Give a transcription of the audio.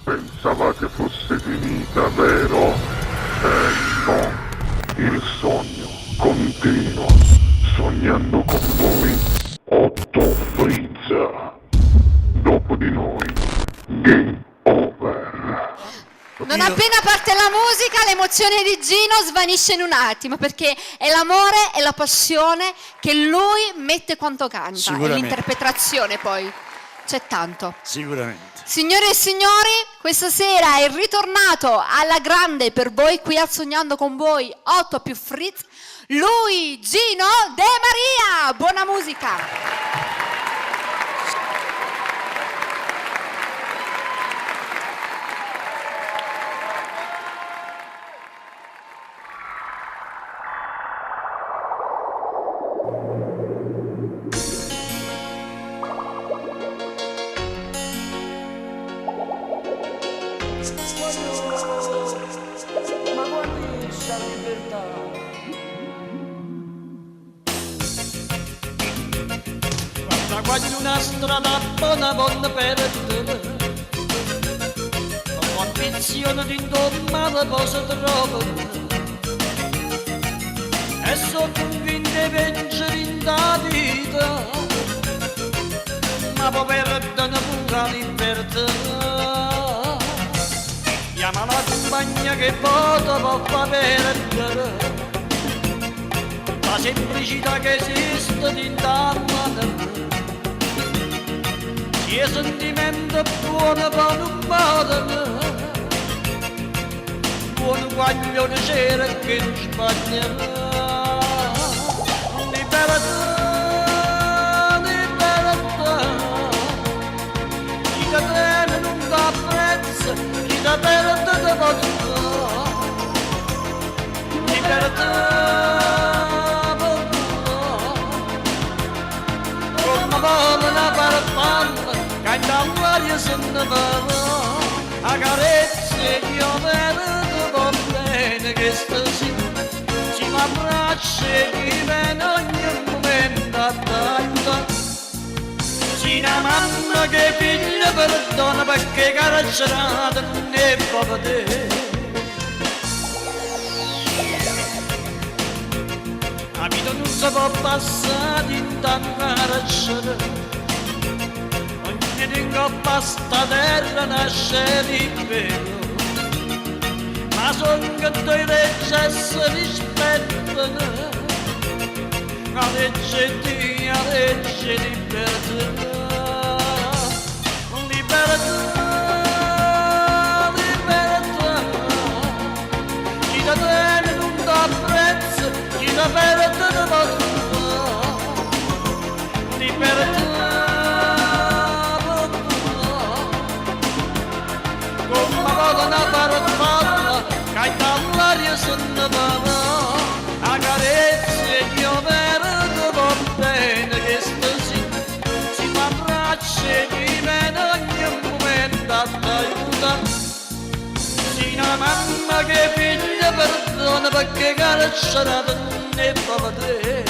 Pensavate fosse finita, vero? No. Il sogno continua. Sognando con voi, Otto Frizza. Dopo di noi, game over. Non appena parte la musica, l'emozione di Gino svanisce in un attimo, perché è l'amore e la passione che lui mette quanto canta, e l'interpretazione poi. C'è tanto. Sicuramente. Signore e signori, questa sera è ritornato alla grande per voi qui al Sognando con voi, Otto più Fritz, lui Gino De Maria. Buona musica. Ma guardi questa libertà, quando guagli una strada buona per te, con ambizione di indommare cosa trovare, e sono convinto di vincere in da vita, ma poi perdono pure la libertà. Chiama la compagna che vota può far perdere la semplicità che esiste dentro sia sentimento buono per un modo buono guaglione c'era che non sbaglierà. Libertà, libertà, chi da te non dà prezzo, chi da te non dà valore. Libertà, come vuole una farfalla, canta l'aria se ne va, a carezze che io vedo va bene che stasera, si mi abbraccia e chi viene ogni momento a tanto. Si una mamma che figlia perdona perché carcerata non ne può vedere. La vita non si può passare in tanto carcere, ogni ringoppa a sta terra nasce libero, ma son che due leggi si rispettano, la legge di la legge libertà. Libertà, libertà, chi da te non dà prezzo, chi da perde da valore. Libertà, come vuole una farfalla, canta all'aria se ne va, a carezze che io vedo va bene che stasera, si mi abbraccia chi viene ogni momento a t'aiuta. Si una mamma che figlia perdona perché carcerata non ne può vedere.